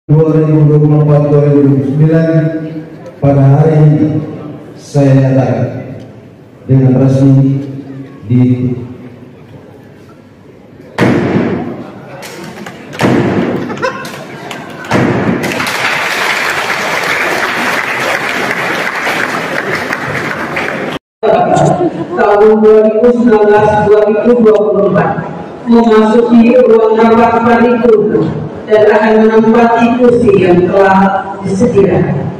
2024-2029 pada hari ini saya nyatakan dengan resmi di tahun 2019-2024 memasuki ruang rapat paripurna dan akan menempati kursi yang telah disediakan.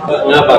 Kenapa?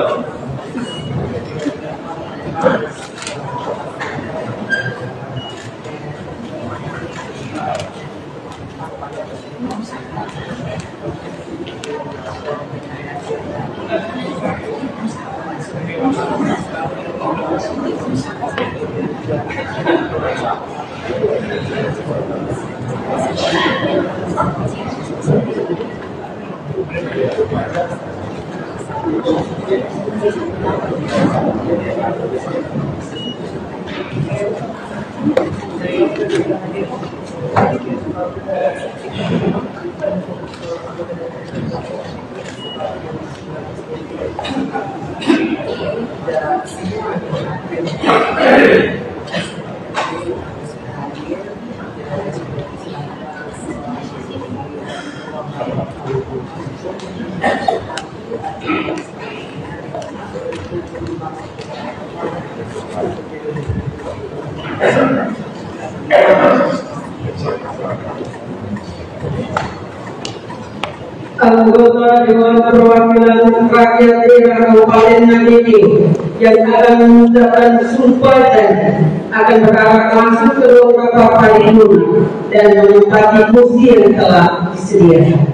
Anggota Dewan Perwakilan Rakyat Daerah Kabupaten Nagari yang akan mengucapkan sumpah janji akan berarah langsung ke ruang rapat paripurna dan menempati kursi yang telah disediakan.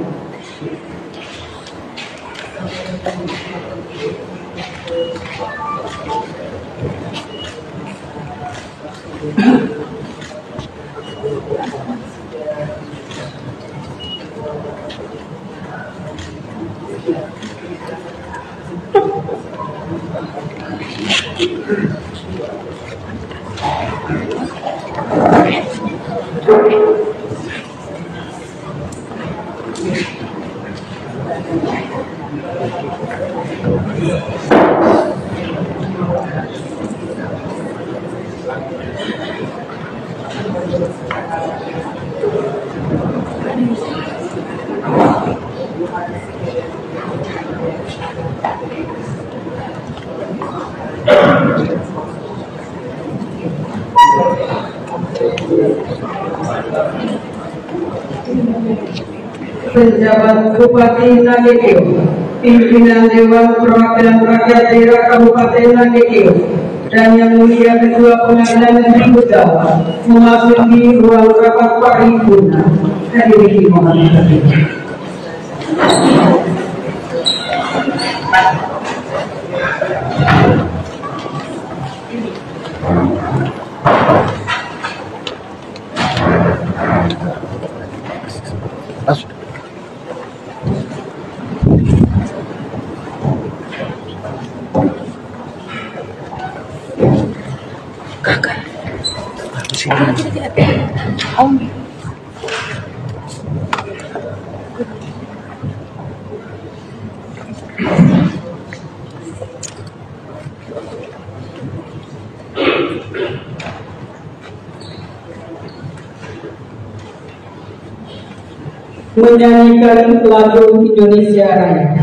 Penjabat Bupati Nagari, pimpinan Dewan Perwakilan Rakyat Daerah Kabupaten Nagari, dan yang mulia Ketua Pengadilan Negeri Begawan memasuki ruang rapat paripurna. Hadirin mohon berdiri. Menyanyikan lagu Indonesia Raya.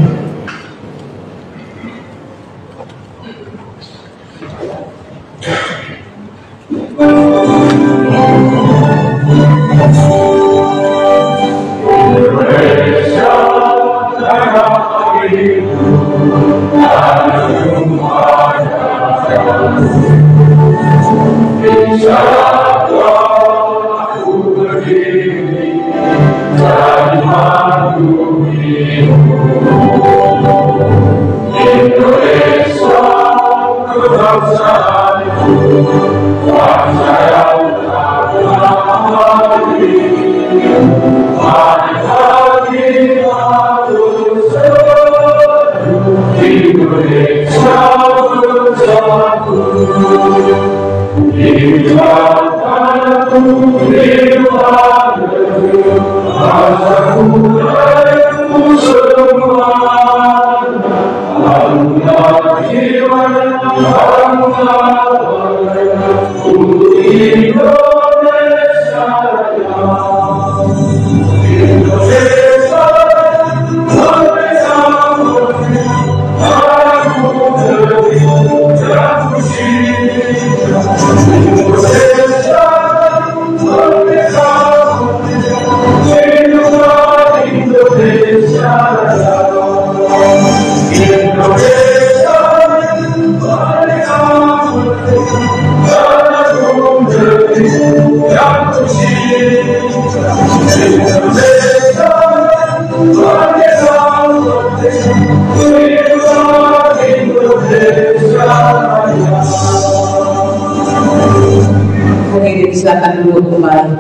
Oke, silakan dulu kembali.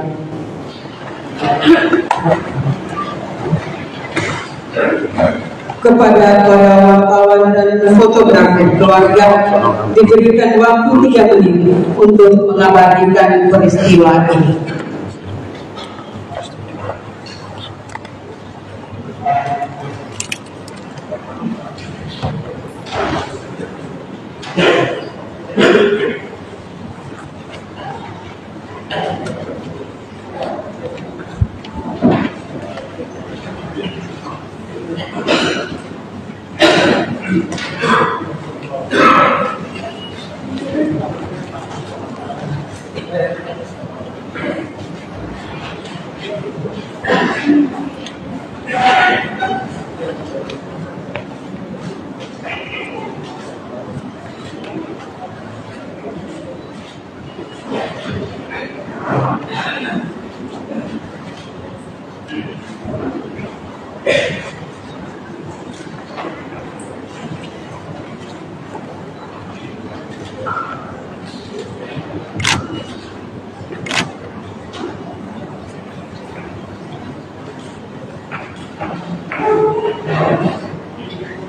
Kepada para wartawan dan fotografer keluarga diberikan waktu 3 menit untuk mengabadikan peristiwa ini.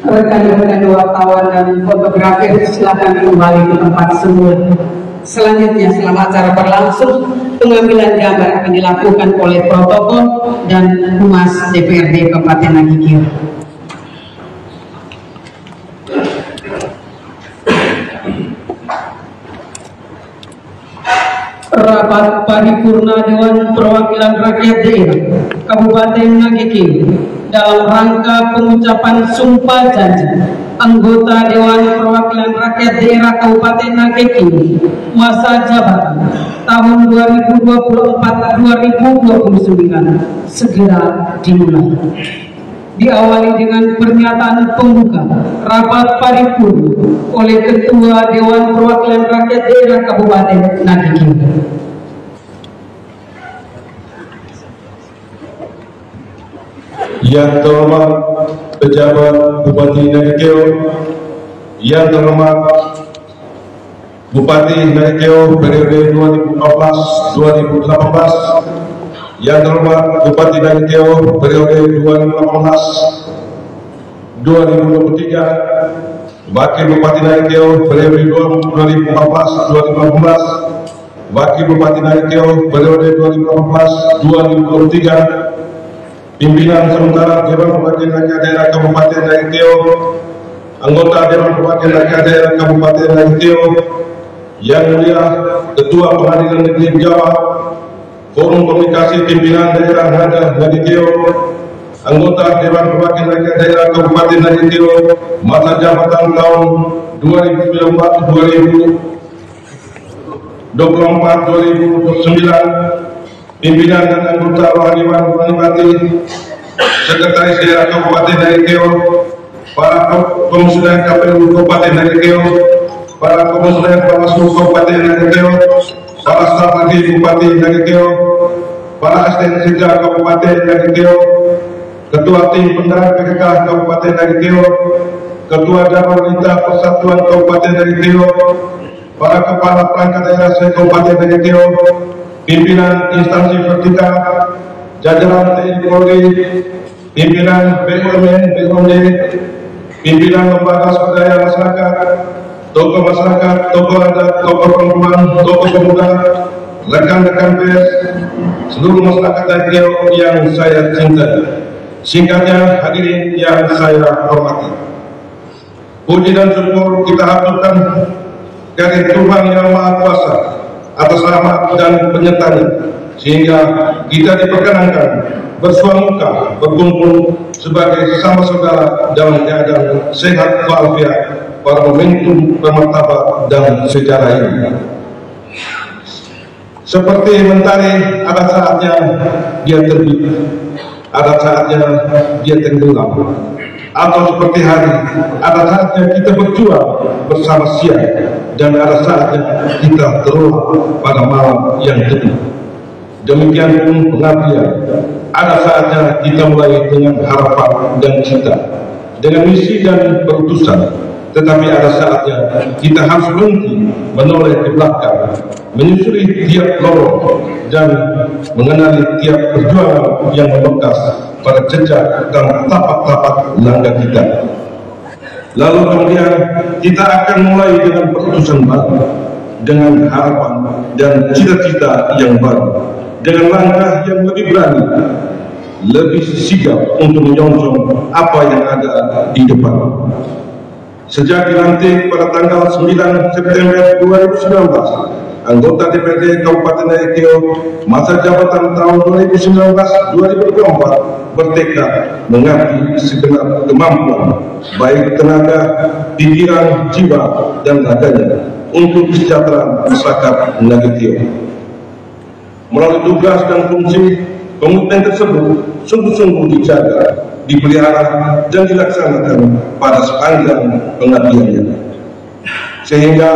Rekan-rekan wartawan dan fotografer silakan kembali ke tempat semula. Selanjutnya selama acara berlangsung, pengambilan gambar akan dilakukan oleh protokol dan Humas DPRD Kabupaten Nagikio. Rapat paripurna Dewan Perwakilan Rakyat Daerah Kabupaten Nagikio dalam rangka pengucapan sumpah janji anggota Dewan Perwakilan Rakyat Daerah Kabupaten Nagikio masa jabatan tahun 2024-2029 segera dimulai. Diawali dengan pernyataan pembuka rapat paripurna oleh Ketua Dewan Perwakilan Rakyat Daerah Kabupaten Nagikio. Yang terhormat pejabat Bupati Nagikio, yang terhormat Bupati Nagikio periode 2014-2018, yang terhormat Bupati Nagikio periode 2018-2023, Wakil Bupati Nagikio periode 2014-2018, Wakil Bupati Nagikio periode 2018-2023, Pimpinan sementara Dewan Perwakilan Rakyat Daerah Kabupaten Nagikio, anggota Dewan Perwakilan Rakyat Daerah Kabupaten Nagikio, yang mulia Ketua Pengadilan Negeri Jawa, Forum Komunikasi Pimpinan Daerah Nada Nagikio, anggota Dewan Perwakilan Rakyat Daerah Kabupaten Nagikio masa jabatan tahun 2024-2029, pimpinan dan anggota Rohaniwan Rohanipati, Sekretaris Daerah Kabupaten Nagikio, para komisioner KPU Kabupaten Nagikio, para komisioner Bawaslu Kabupaten Nagikio, para staf ahli Bupati Nagikio, para asisten Sekda Kabupaten Nagikio, Ketua Tim Pendarat PKK Kabupaten Nagikio, Ketua Dewan Lintas Persatuan Kabupaten Nagikio, para kepala perangkat daerah Kabupaten Nagikio, pimpinan instansi vertikal, jajaran TNI Polri, pimpinan BUMN, BUMD, pimpinan lembaga swadaya masyarakat, tokoh masyarakat, tokoh adat, tokoh perempuan, tokoh pemuda, rekan-rekan pers, seluruh masyarakat Daikeo yang saya cintai. Singkatnya, hadirin yang saya hormati, puji dan syukur kita haturkan dari Tuhan Yang Maha Kuasa atas rahmat dan penyertanya, sehingga kita diperkenankan bersuamuka berkumpul sebagai sesama saudara dalam keadaan sehat walafiat pada momentum bermartabat dan sejarah ini. Seperti mentari, ada saatnya dia terbit, ada saatnya dia tenggelam, atau seperti hari, ada saatnya kita berjuang bersama siang, dan ada saatnya kita terlelap pada malam yang teduh. Demikian pun pengabdian, ada saatnya kita mulai dengan harapan dan cita, dengan misi dan perutusan, tetapi ada saatnya kita harus berhenti, menoleh ke belakang, menyusuri tiap lorong, dan mengenali tiap perjuangan yang membekas pada jejak dan tapak-tapak langkah kita. Lalu kemudian kita akan mulai dengan perutusan baru, dengan harapan dan cita-cita yang baru, dengan langkah yang lebih berani, lebih sigap untuk menyongsong apa yang ada di depan. Sejak dilantik pada tanggal 9 September 2019, anggota DPRD Kabupaten Daikeo, masa jabatan tahun 2019-2024 bertekad mengabdi segenap kemampuan, baik tenaga, pikiran, jiwa, dan raganya untuk kesejahteraan masyarakat Daikeo. Melalui tugas dan fungsi, komitmen tersebut sungguh-sungguh dijaga, dipelihara, dan dilaksanakan pada sepanjang pengabdiannya, sehingga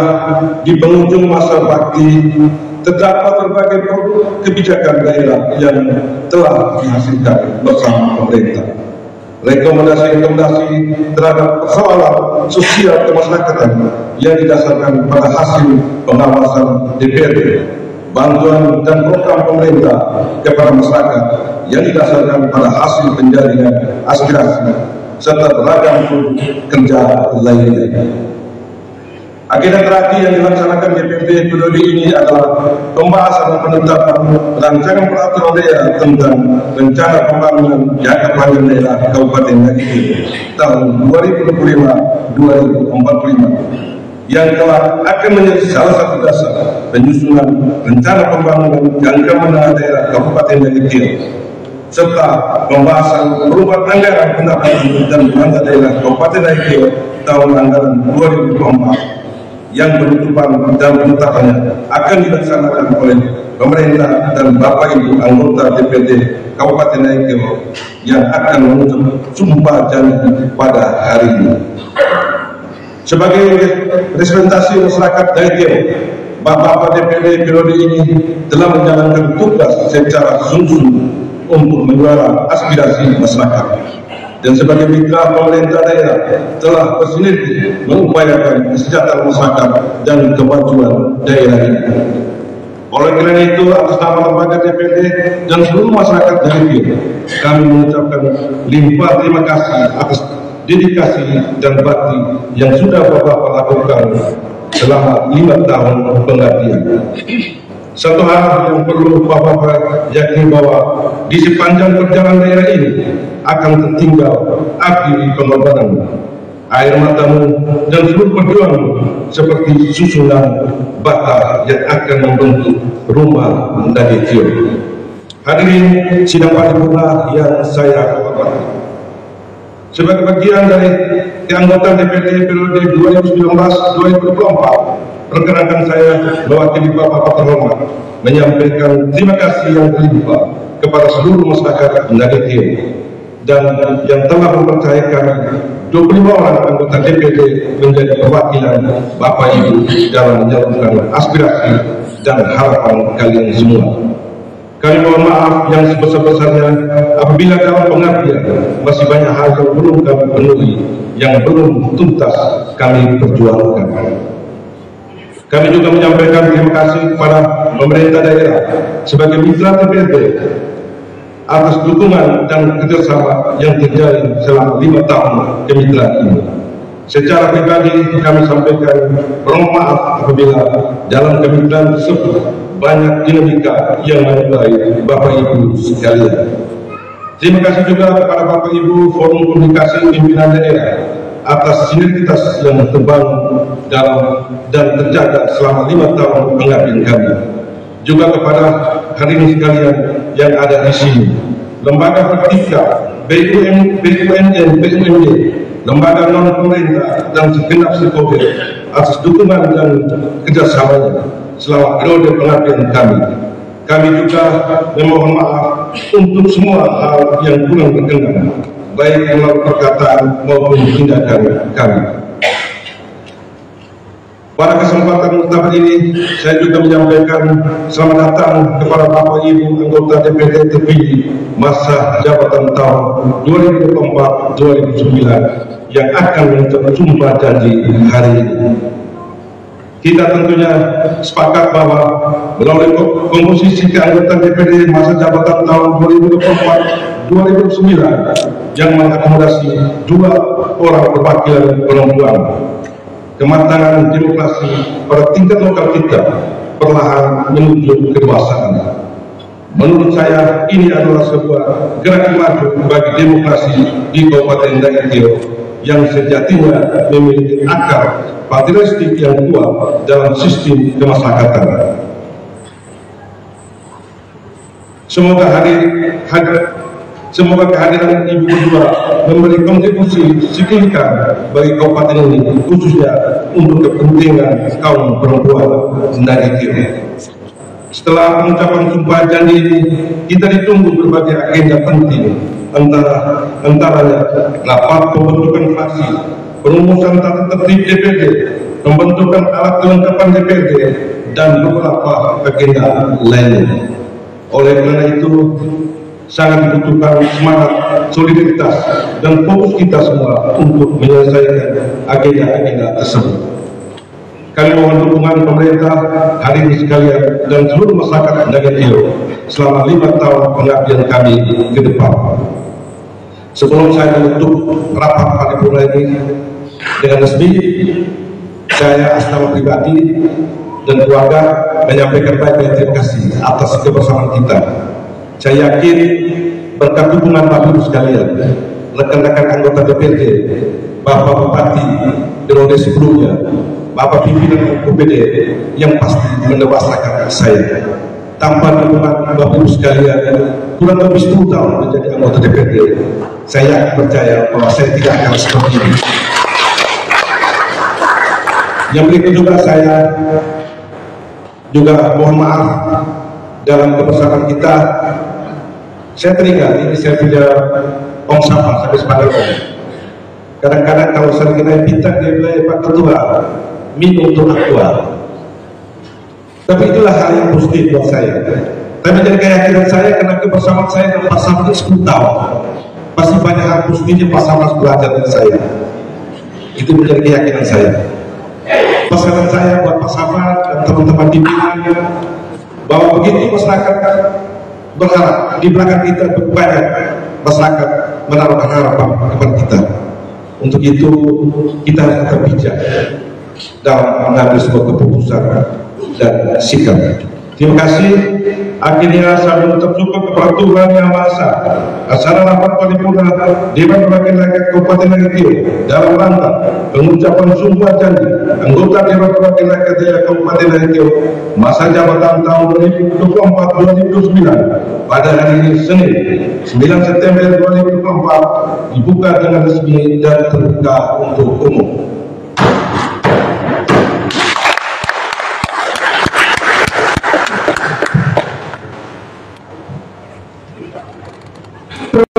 di penghujung masa bakti terdapat berbagai produk kebijakan daerah yang telah dihasilkan bersama pemerintah. Rekomendasi-rekomendasi terhadap persoalan sosial kemasyarakatan yang didasarkan pada hasil pengawasan DPRD, bantuan dan program pemerintah kepada masyarakat yang didasarkan pada hasil penjaringan aspirasi, serta beragam kerja lainnya. Agenda terakhir yang dilaksanakan DPRD periode ini adalah pembahasan dan penetapan rancangan peraturan daerah tentang rencana pembangunan jangka panjang daerah Kabupaten Daikeo tahun 2025-2045 yang kelak akan menjadi salah satu dasar penyusunan rencana pembangunan jangka menengah daerah Kabupaten Daikeo, serta pembahasan perubahan anggaran pendapatan dan belanja daerah Kabupaten Daikeo tahun anggaran 2024 yang penutupan dan penetapannya akan dilaksanakan oleh pemerintah dan Bapak Ibu anggota DPRD Kabupaten Daikeo yang akan menutup sumpah janji pada hari ini. Sebagai representasi masyarakat Daikeo, Bapak DPRD periode ini telah menjalankan tugas secara sungguh-sungguh untuk menyuarakan aspirasi masyarakat, dan sebagai mitra pemerintah daerah telah bersinergi mengupayakan kesejahteraan masyarakat dan kemajuan daerah ini. Oleh karena itu, atas nama lembaga DPRD dan seluruh masyarakat Daikeo, kami mengucapkan limpah terima kasih atas dedikasi dan bakti yang sudah Bapak lakukan selama 5 tahun pengabdian. Satu hal yang perlu Bapak yakini bahwa di sepanjang perjalanan daerah ini akan tertinggal api pengorbanan, air matamu, dan seluruh perjuangan seperti susunan bata yang akan membentuk rumah Daikeo. Hadirin sidang paripurna yang saya hormati, sebagai bagian dari keanggotaan DPRD periode 2019-2024, perkenankan saya mewakili Bapak terhormat menyampaikan terima kasih yang berlimpah kepada seluruh masyarakat Daikeo dan yang telah mempercayakan 25 orang anggota DPRD menjadi perwakilan Bapak Ibu dalam menyalurkan aspirasi dan harapan kalian semua. Kami mohon maaf yang sebesar-besarnya apabila dalam pengabdian masih banyak hal yang belum kami penuhi, yang belum tuntas kami perjuangkan. Kami juga menyampaikan terima kasih kepada pemerintah daerah sebagai mitra DPRD atas dukungan dan kerjasama yang terjalin selama 5 tahun kemitraan ini. Secara pribadi kami sampaikan mohon maaf apabila dalam kepimpinan tersebut banyak dinamika yang menyudahi Bapak Ibu sekalian. Terima kasih juga kepada Bapak Ibu Forum Komunikasi Pimpinan Daerah atas sinergitas yang terbangun dalam dan terjaga selama 5 tahun pengabdian kami. Juga kepada hadirin sekalian yang ada di sini, lembaga bertiga, BUMN, BUMD, lembaga non-pemerintah dan segenap stakeholder atas dukungan dan kerjasamanya selama periode pengabdian kami. Kami juga memohon maaf untuk semua hal yang kurang berkenan, baik melalui perkataan maupun tindakan kami. Pada kesempatan muktamar ini, saya juga menyampaikan selamat datang kepada Bapak Ibu anggota DPD terpilih masa jabatan tahun 2004-2009 yang akan mengucapkan sumpah janji hari ini. Kita tentunya sepakat bahwa melalui komposisi keanggotaan DPD masa jabatan tahun 2004-2009 yang mengakomodasi 2 orang perwakilan perempuan, kematangan demokrasi pada tingkat lokal kita perlahan menuju kedewasaan. Menurut saya ini adalah sebuah gerakan maju bagi demokrasi di Kabupaten Daikio yang sejatinya memiliki akar patriotik yang kuat dalam sistem kemasyarakatan. Semoga kehadiran Ibu berdua memberi kontribusi signifikan bagi kabupaten ini, khususnya untuk kepentingan kaum perempuan Daikio. Setelah pengucapan sumpah janji ini, kita ditunggu berbagai agenda penting, antaranya rapat pembentukan fraksi, perumusan tata tertib DPD, pembentukan alat kelengkapan DPD, dan beberapa agenda lainnya. Oleh karena itu, sangat dibutuhkan semangat, solidaritas, dan fokus kita semua untuk menyelesaikan agenda-agenda tersebut. Kami mohon dukungan pemerintah, hadirin sekalian, dan seluruh masyarakat Daikio selama 5 tahun pengabdian kami ke depan. Sebelum saya menutup rapat paripurna ini dengan resmi, saya atas nama pribadi dan keluarga menyampaikan banyak terima kasih atas kebersamaan kita. Saya yakin berkat dukungan Bapak Ibu sekalian, rekan-rekan anggota DPD, Bapak Bupati periode sebelumnya, Bapak pimpinan UPD yang pasti mendewasakan saya. Tanpa dukungan Bapak Ibu sekalian, kurang lebih 10 tahun menjadi anggota DPD, saya percaya bahwa saya tidak akan seperti ini. Yang berikut juga saya juga mohon maaf dalam kebersamaan kita. Saya teringat ini saya punya Om Sapa sampai sekarang. Kadang-kadang kalau sering kita pintar dia bilang Pak Ketua minum untuk aktual. Tapi itulah hal yang positif buat saya. Tapi menjadi keyakinan saya karena kebersamaan saya dengan Pak Sapa 10 tahun. Pasti banyak hal positifnya Pak Sapa belajar dari saya. Itu menjadi keyakinan saya. Pesanan saya buat Pak Sapa dan teman-teman pimpinannya bahwa begitu masyarakat berharap di belakang kita banyak masyarakat menaruh harapan kepada kita. Untuk itu kita harus tetap bijak dalam mengambil sebuah keputusan dan sikap. Terima kasih. Akhirnya saya menutup syukur kepada Tuhan Yang Maha Esa acara rapat paripurna Dewan Perwakilan Rakyat Kabupaten Daikio dalam rangka pengucapan sumpah janji anggota Dewan Perwakilan Rakyat Daerah Kabupaten Daikio masa jabatan tahun 2024-2029 pada hari ini Senin 9 September 2024 dibuka dengan resmi dan terbuka untuk umum.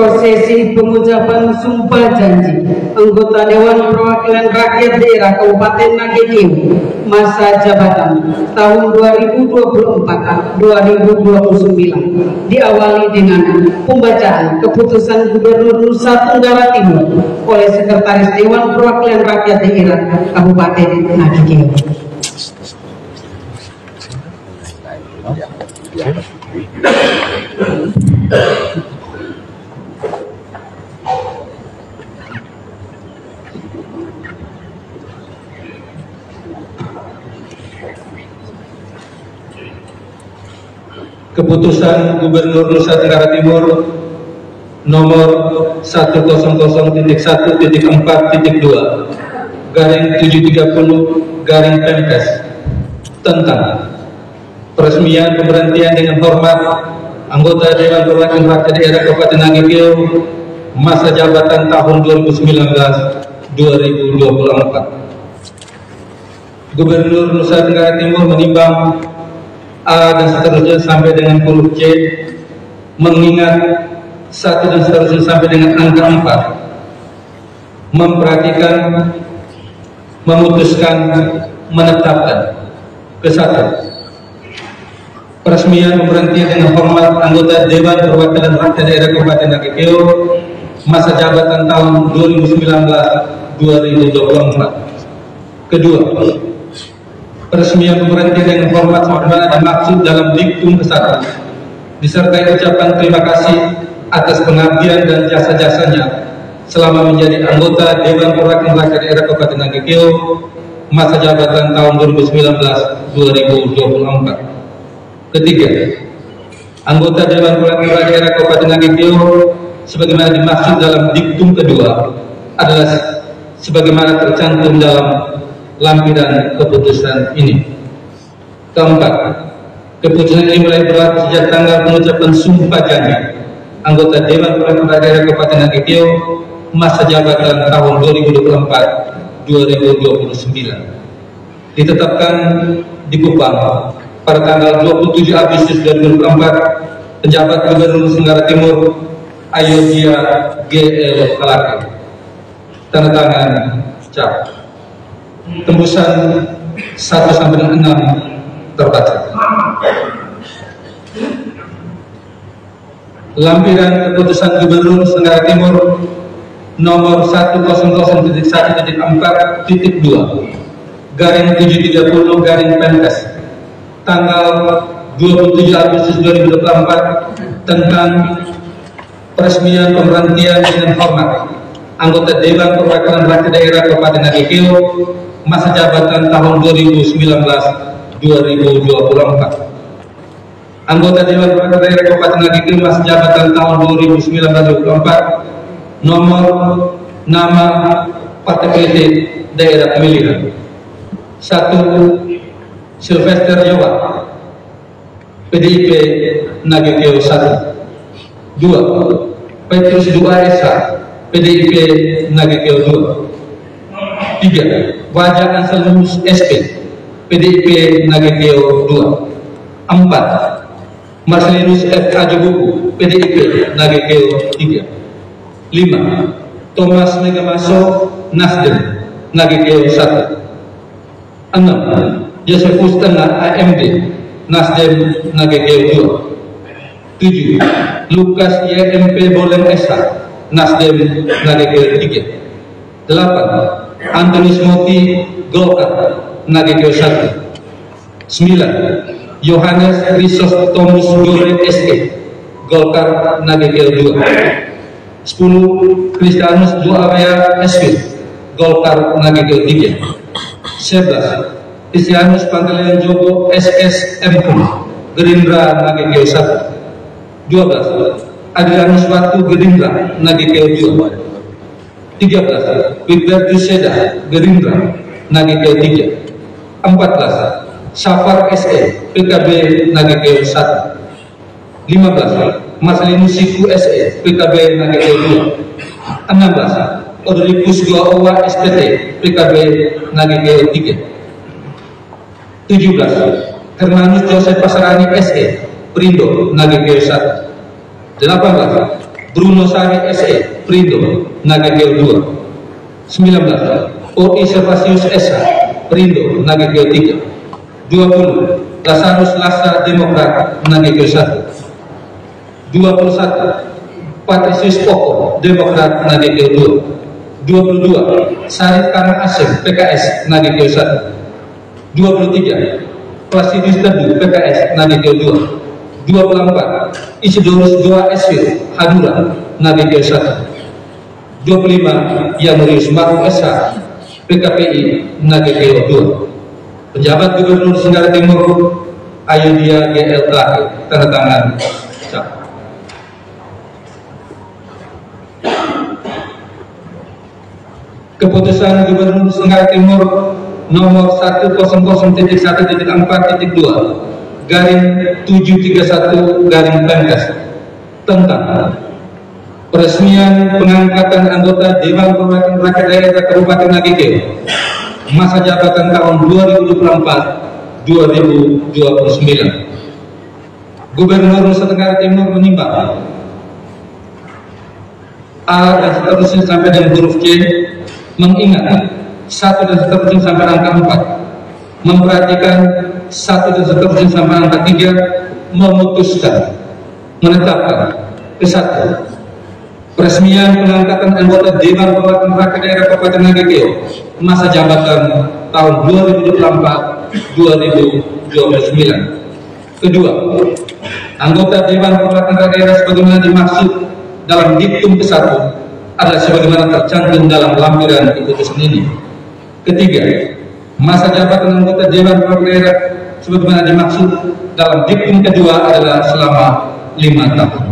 Prosesi pengucapan sumpah janji anggota Dewan Perwakilan Rakyat Daerah Kabupaten Daikio masa jabatan tahun 2024-2029 diawali dengan pembacaan keputusan Gubernur Nusa Tenggara Timur oleh Sekretaris Dewan Perwakilan Rakyat Daerah Kabupaten Daikio. Keputusan Gubernur Nusa Tenggara Timur nomor 100.4.2/730 tentang peresmian pemberhentian dengan hormat anggota Dewan Perwakilan Rakyat Daerah Kabupaten Nagekeo masa jabatan tahun 2019-2024. Gubernur Nusa Tenggara Timur menimbang A dan seterusnya sampai dengan huruf C, mengingat 1 dan seterusnya sampai dengan angka 4, memperhatikan, memutuskan, menetapkan. Ke-1, peresmian pemberhentian dengan hormat anggota Dewan Perwakilan Rakyat Daerah Kabupaten Nagekeo masa jabatan tahun 2019-2024. Kedua, peresmian pemberhentian dengan hormat sebagaimana dimaksud dalam diktum ke-1 disertai ucapan terima kasih atas pengabdian dan jasa-jasanya selama menjadi anggota Dewan Perwakilan Rakyat Daerah Kabupaten Nagekeo masa jabatan tahun 2019-2024. Ketiga, anggota Dewan Perwakilan Rakyat Daerah Kabupaten Nagekeo sebagaimana dimaksud dalam diktum kedua adalah sebagaimana tercantum dalam lampiran keputusan ini. Keempat, keputusan ini mulai berlaku sejak tanggal pengucapan sumpah janji anggota Dewan Perwakilan Rakyat Daerah Kabupaten Nagekeo masa jabatan tahun 2024-2029. Ditetapkan di Kupang pada tanggal 27 Agustus 2024, penjabat Gubernur Nusa Tenggara Timur Ayodhya GL Kalake. Tanda tangan cap. Tembusan 1-6 terbaca. Lampiran keputusan Gubernur Nusa Tenggara Timur nomor 100.1.4.2/730 tanggal 27 Agustus 2024 tentang peresmian pemberhentian dengan hormat anggota Dewan Perwakilan Rakyat Daerah Kabupaten Nagekeo masa jabatan tahun 2019-2024. Anggota Dewan Perwakilan Daerah Kabupaten Nagekeo masa jabatan tahun 2019-2024, nomor, nama, partai politik, daerah pemilihan. 1. Sylvester Yowa, PDIP Nagekeo 1. 2. Petrus Dua Esa, PDIP Nagekeo 2. 3. Wajah Anselmus SP, PDIP Nagekeo 2. 4. Marcelinus F. Ajobuku, PDIP Nagekeo 3. 5. Thomas Megamaso, Nasdem Nagekeo 1. 6. Josephus Tengah AMD, Nasdem Nagekeo 2. 7. Lukas YMP Boleng Esa, Nasdem Nagekeo 3. 8. Antonius Moti Golkar Nagekeo 1. 9. Yohanes Chrysostomus Gore SE Golkar Nagekeo 2. 10. Kristianus Joawea SW Golkar Nagekeo 3. 11. Kristianus Pantaleon Jogo SS MPU Gerindra Nagekeo 1. 12. Adrianus Watu Gerindra Nagekeo 2. 13. Wilbertus Seda Gerindra Nagekeo 3. 14. Safar SE PKB Nagekeo 1. 15. Marcelinus Siku SE PKB Nagekeo 2. 16. Odricus Joaowa STT PKB Nagekeo 3. 17. Hermanus Joseph Pasarani SE Perindo Nagekeo 1. 18. Bruno Sari SE Perindo Nagekeo 2. 19. O.I. Servasius S.A. Perindo Nagekeo 3. 20. Lazarus Lasa Demokrat Nagekeo 1. 21. Patricius Poko Demokrat Nagekeo 2. 22. Sarif Karang Asem PKS Nagekeo 1. 23. Placidus Teduh PKS Nagekeo 2. 24. Isidorus Joa SW Hadura Nagekeo 1. 25. Yanurius Marco SH PKPI Nagekeo 2. Penjabat Gubernur Tenggara Timur Ayudhya GL Kelake, tanda tangan cap. Keputusan Gubernur Tenggara Timur nomor 100.4.1.4.2/731 tentang peresmian pengangkatan anggota Dewan Perwakilan Rakyat Daerah Kabupaten Nagekeo masa jabatan tahun 2024-2029. Gubernur Nusa Tenggara Timur menimbang A dan seterusnya sampai dengan huruf C, mengingat 1 dan seterusnya sampai angka 4, memperhatikan 1 dan seterusnya sampai angka 3, memutuskan, menetapkan ke-1 peresmian pengangkatan anggota Dewan Perwakilan Rakyat Daerah Kabupaten Nagekeo masa jabatan tahun 2024-2029. Kedua, anggota Dewan Perwakilan Rakyat Daerah sebagaimana dimaksud dalam diktum ke-1 adalah sebagaimana tercantum dalam lampiran keputusan ini. Ketiga, masa jabatan anggota Dewan Perwakilan Daerah sebagaimana dimaksud dalam diktum kedua adalah selama 5 tahun.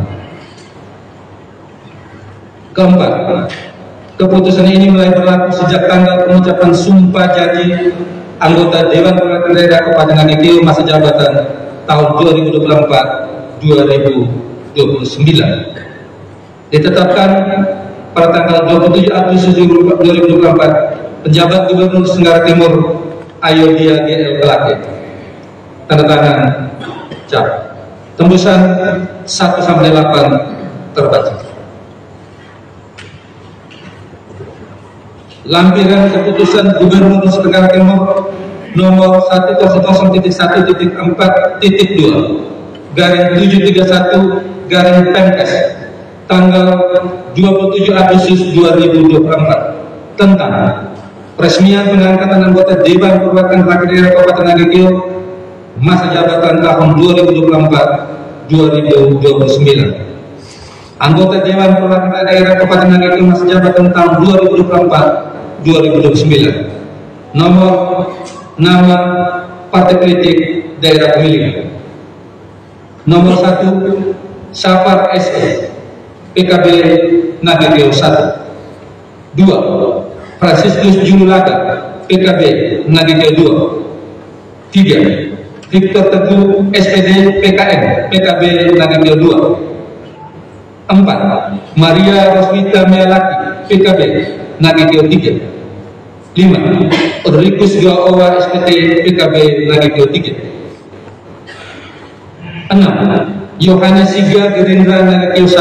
Keempat, keputusan ini mulai berlaku sejak tanggal pengucapan sumpah janji anggota Dewan Perwakilan Daerah Kabupaten Nagekeo masa jabatan tahun 2024-2029. Ditetapkan pada tanggal 27 Agustus 2024, penjabat Gubernur Tenggara Timur Ayudhya GL Kelake, tanda tangan cap. Tembusan 1-8 terbaca. Lampiran keputusan Gubernur Nusa Tenggara Timur nomor 100.731.4.2/731 tanggal 27 Agustus 2024 tentang peresmian pengangkatan anggota Dewan Perwakilan Rakyat Daerah Kabupaten Nagekeo masa jabatan tahun 2024-2029. Anggota Dewan Perwakilan Daerah Kabupaten Nagekeo masa jabatan tahun 2024-2029. Nomor, nama, partai politik, daerah pemilihan. Nomor 1, Sapar SE, PKB Nagekeo 1. 2, Franciscus Junulaga, PKB Nagekeo 2. 3, Victor Teguh SPD PKN, PKB Nagekeo 2. 4, Maria Rosmita Mealaki, PKB Nagekeo 3. 5, Ulrikus Gaowa SPT, PKB Nagekeo 3. 6, Yohanes Siga Gerindra Nagekeo 1.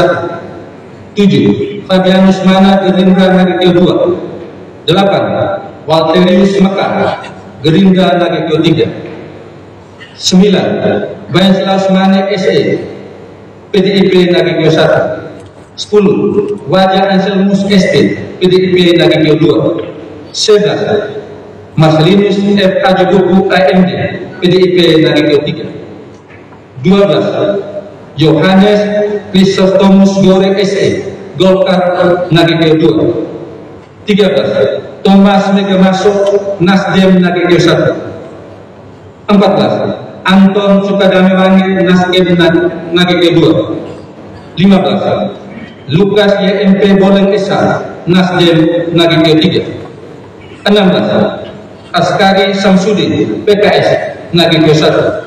7, Fabianus Mana Gerindra Nagekeo 2. 8, Walterius Mekar Gerindra Nagekeo 3. 9, Wenceslaus Mane SE PDIP Nagekeo 1. 10, Wajah Anselmus ST PDIP Nagekeo 2. 11, Marcelinus F. Ajobuku AMD PDIP Nagekeo 3. 12, Yohanes Chrysostomus Gore SE Golkar Nagekeo 2. 13, Thomas Megamasuk Nasdem Nagekeo 1. 14, Anton Sukadame Wangi Nasdem Nagekeo 2. 15, Lukas YMP Boleng Esa Nasdem Nagekeo 3. 16, Askari Samsudin PKS Nagekeo 1.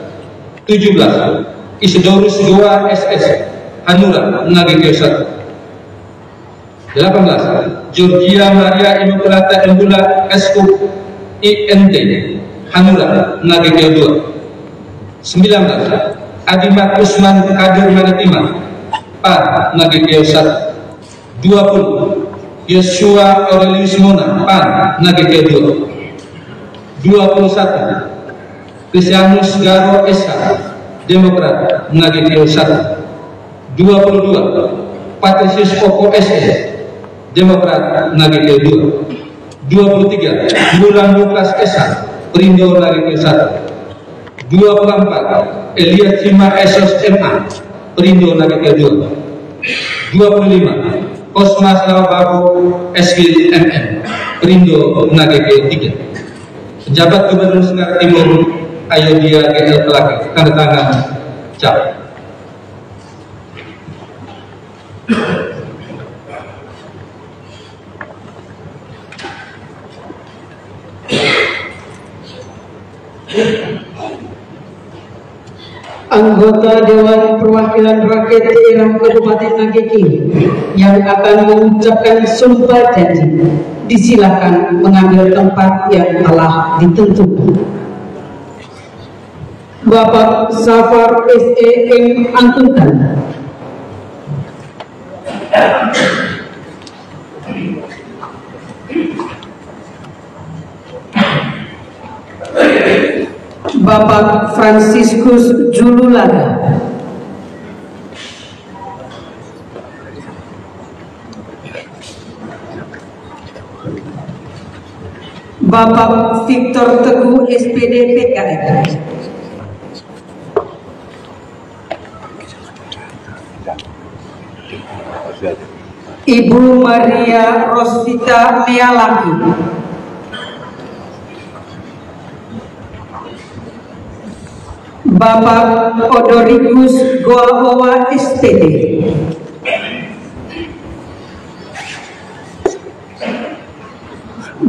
17, Isidorus Goa SS Hanura Nagekeo 1. 18, Georgia Maria Immaculata Embula Eskup INT Hanura Nagekeo 2. 19, Adimat Usman Kadir Maritima PAN Nagekeo 1. 20, Yosua Aurelius Mona PAN Nagekeo 2. 21, Christianus Garo SH Demokrat Nagekeo 1. 22, Patricius Koko SE Demokrat Nagekeo 2. 23, Bulan Lukas SH Perindo Nagekeo 1. 24, Elias Cima Esos MA Perindo Nagekeo 2. 25, Osmas Lawababu SG MM Perindo Nagekeo 3. Pejabat Gubernur Senar Timur Ayodia GL Pelaki, tanda tangan cap. Anggota Dewan Perwakilan Rakyat Daerah Kabupaten Nagekeo yang akan mengucapkan sumpah janji disilakan mengambil tempat yang telah ditentukan. Bapak Safar S.E.M. Angkutan. Bapak Franciscus Jululaga. Bapak Victor Teguh SPD PKR. Ibu Maria Rosvita Mealaki. Bapak Odorikus Goaowa SPD.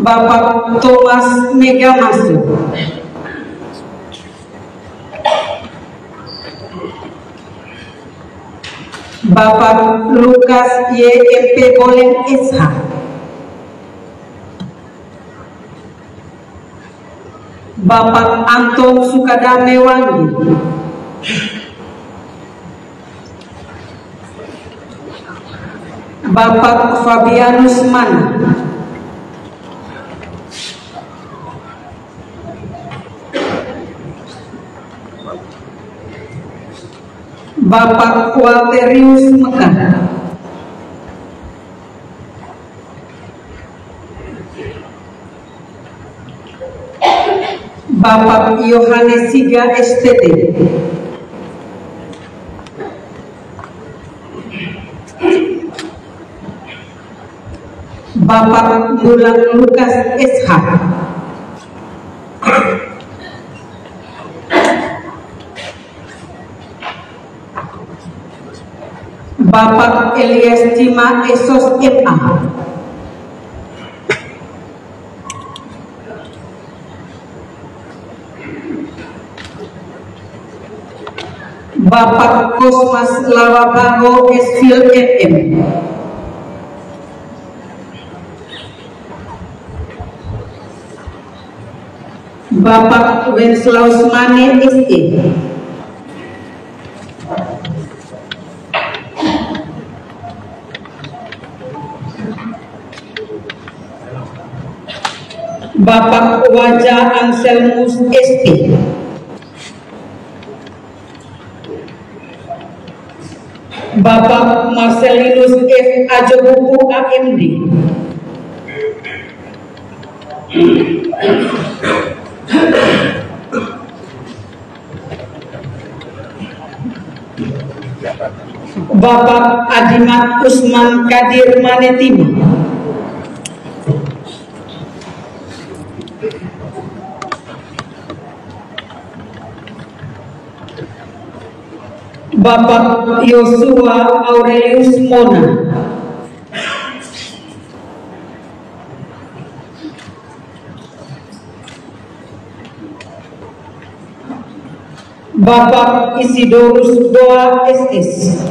Bapak Thomas Megamasu. Bapak Lukas YMP Boleng SH. Bapak Anton Sukadame Wangi. Bapak Fabianus Mana. Bapak Walterius Mekah. Bapak Yohanes Siga STT. Bapak Mulan Lukas SH. Bapak Elias Cima Esos MA. Bapak Kosmas Lawabago Esfil MM. Bapak Wenslaus Mane SE. Bapak Wajah Anselmus ST. Bapak Marcelinus F. Ajobuku AMD. Bapak Adimat Usman Kadir Manetima. Bapak Yosua Aurelius Mona. Bapak Isidorus Doa SS.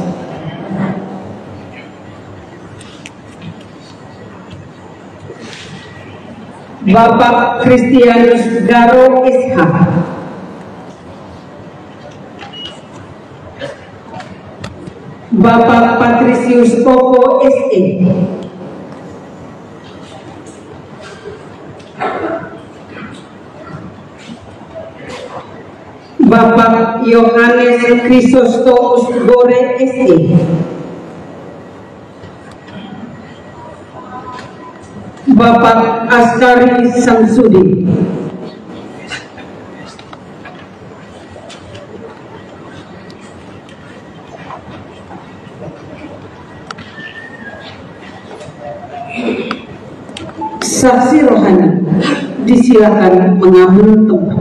Bapak Christianus Garo SH. Bapak Patricius Koko SE. Bapak Yohanes Chrysostomus Gore SE. Bapak Askari Samsudi. saksi rohani, disilakan mengambil tempat.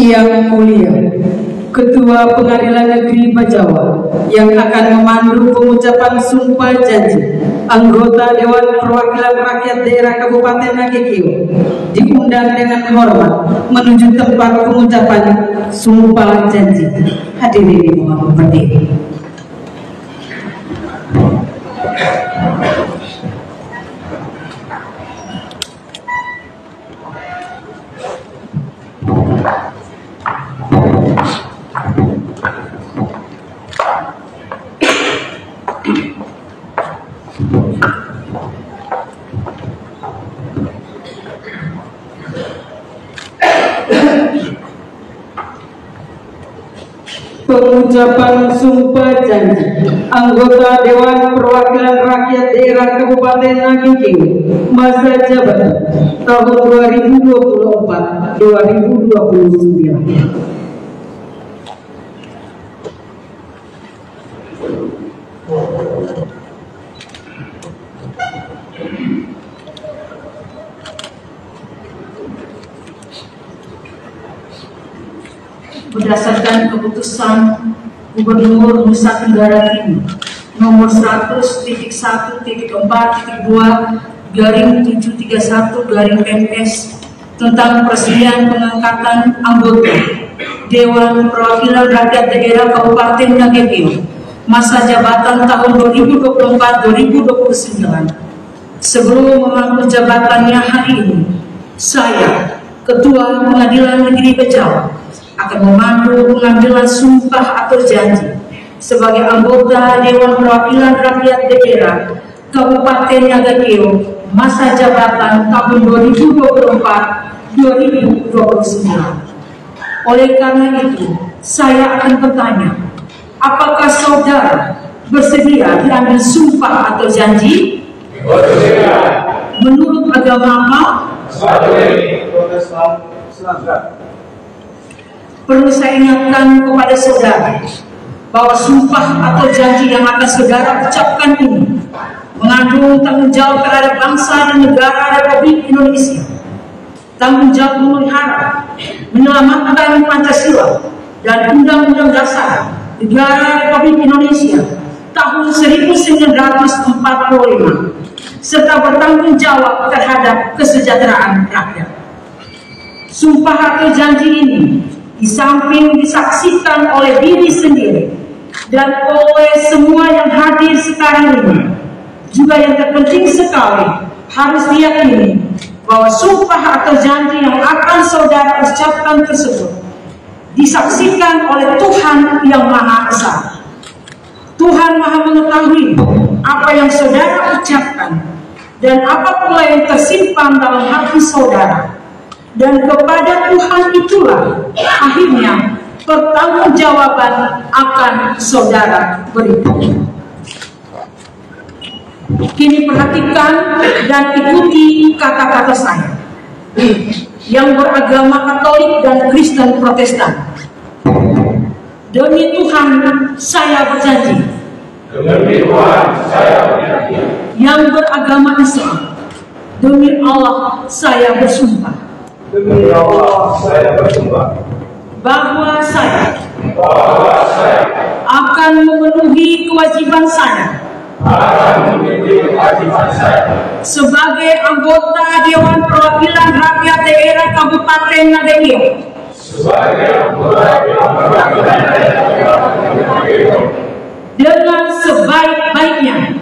Yang mulia Ketua Pengadilan Negeri Bajawa yang akan memandu pengucapan sumpah janji anggota Dewan Perwakilan Rakyat Daerah Kabupaten Nagekeo diundang dengan hormat menuju tempat pengucapan sumpah janji. Hadirin mohon berdiri. Pengucapan sumpah janji anggota Dewan Perwakilan Rakyat Daerah Kabupaten Nagekeo masa jabatan tahun 2024-2029. Berdasarkan keputusan Gubernur Nusa Tenggara Timur nomor 100.1.2/731 tentang persediaan pengangkatan anggota Dewan Perwakilan Rakyat Daerah Kabupaten Nagekeo masa jabatan tahun 2024-2029. Sebelum memangku jabatannya hari ini, saya, Ketua Pengadilan Negeri Bajawa, akan memandu pengambilan sumpah atau janji sebagai anggota Dewan Perwakilan Rakyat Daerah Kabupaten Nagekeo masa jabatan tahun 2024-2029. Oleh karena itu, saya akan bertanya, apakah saudara bersedia diambil sumpah atau janji? Bersedia. Menurut agama apa? Perlu saya ingatkan kepada saudara bahwa sumpah atau janji yang akan saudara ucapkan ini mengandung tanggung jawab terhadap bangsa dan negara Republik Indonesia, tanggung jawab memelihara, menyelamatkan Pancasila dan Undang-Undang Dasar Negara Republik Indonesia tahun 1945, serta bertanggung jawab terhadap kesejahteraan rakyat. Sumpah atau janji ini di samping disaksikan oleh diri sendiri dan oleh semua yang hadir sekarang ini, juga yang terpenting sekali harus diyakini bahwa sumpah atau janji yang akan saudara ucapkan tersebut disaksikan oleh Tuhan yang Maha Esa. Tuhan Maha mengetahui apa yang saudara ucapkan dan apa pula yang tersimpan dalam hati saudara. Dan kepada Tuhan itulah akhirnya pertanggungjawaban akan saudara berikan. Kini perhatikan dan ikuti kata-kata saya yang beragama Katolik dan Kristen Protestan. Demi Tuhan saya berjanji. Demi Tuhan saya berjanji. Yang beragama Islam. Demi Allah saya bersumpah. Demi Allah saya bersumpah bahwa saya akan memenuhi kewajiban saya sebagai anggota Dewan Perwakilan Rakyat Daerah Kabupaten Nagekeo dengan sebaik-baiknya